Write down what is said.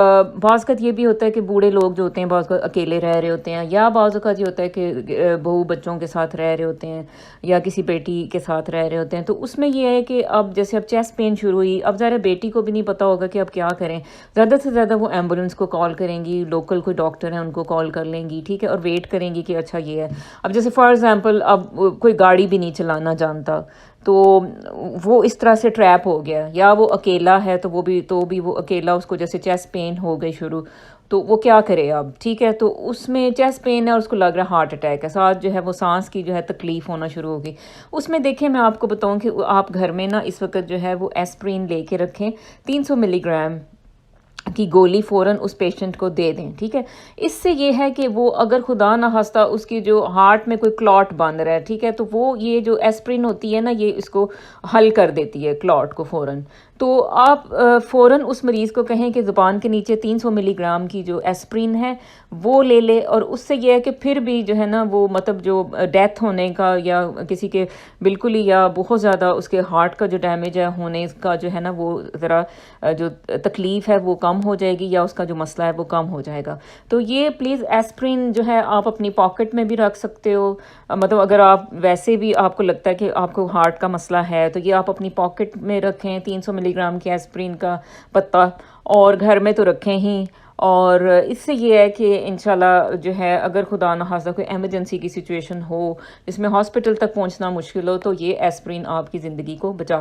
بعض اوقات یہ بھی ہوتا ہے کہ بوڑھے لوگ جو ہوتے ہیں بعض اوقات اکیلے رہ رہے ہوتے ہیں، یا بعض اوقات یہ ہوتا ہے کہ بہو بچوں کے ساتھ رہ رہے ہوتے ہیں یا کسی بیٹی کے ساتھ رہ رہے ہوتے ہیں، تو اس میں یہ ہے کہ اب جیسے اب چیسٹ پین شروع ہوئی، اب ظاہر ہے بیٹی کو بھی نہیں پتہ ہوگا کہ اب کیا کریں، زیادہ سے زیادہ وہ ایمبولینس کو کال کریں گی، لوکل کوئی ڈاکٹر ہیں ان کو کال کر لیں گی، ٹھیک ہے، اور ویٹ کریں گی کہ اچھا یہ ہے۔ اب جیسے فار ایگزامپل اب کوئی گاڑی بھی نہیں چلانا جانتا، تو وہ اس طرح سے ٹریپ ہو گیا، یا وہ اکیلا ہے تو بھی وہ اکیلا، اس کو جیسے چیسٹ پین ہو گئی شروع، تو وہ کیا کرے اب، ٹھیک ہے، تو اس میں چیسٹ پین ہے اور اس کو لگ رہا ہارٹ اٹیک ہے، ساتھ جو ہے وہ سانس کی جو ہے تکلیف ہونا شروع ہو گئی۔ اس میں دیکھیں میں آپ کو بتاؤں کہ آپ گھر میں نا اس وقت جو ہے وہ ایسپرین لے کے رکھیں، 300 ملی گرام کی گولی فوراً اس پیشنٹ کو دے دیں، ٹھیک ہے۔ اس سے یہ ہے کہ وہ اگر خدا نہ خواستہ اس کی جو ہارٹ میں کوئی کلاٹ بن رہا ہے، ٹھیک ہے، تو وہ یہ جو ایسپرین ہوتی ہے نا، یہ اس کو حل کر دیتی ہے کلاٹ کو فوراً۔ تو آپ فوراً اس مریض کو کہیں کہ زبان کے نیچے 300 ملی گرام کی جو ایسپرین ہے وہ لے لے، اور اس سے یہ ہے کہ پھر بھی جو ہے نا وہ مطلب جو ڈیتھ ہونے کا یا کسی کے بالکل ہی یا بہت زیادہ اس کے ہارٹ کا جو ڈیمیج ہے ہونے کا جو ہے نا وہ ذرا جو تکلیف ہے وہ کم ہو جائے گی، یا اس کا جو مسئلہ ہے وہ کم ہو جائے گا۔ تو یہ پلیز ایسپرین جو ہے آپ اپنی پاکٹ میں بھی رکھ سکتے ہو، مطلب اگر آپ ویسے بھی آپ کو لگتا ہے کہ آپ کو ہارٹ کا مسئلہ ہے تو یہ آپ اپنی پاکٹ میں رکھیں، 300 ملی گرام کی ایسپرین کا پتہ، اور گھر میں تو رکھیں ہی۔ اور اس سے یہ ہے کہ انشاءاللہ جو ہے اگر خدا نہ خواستہ کوئی ایمرجنسی کی سچویشن ہو جس میں ہاسپٹل تک پہنچنا مشکل ہو، تو یہ ایسپرین آپ کی زندگی کو بچا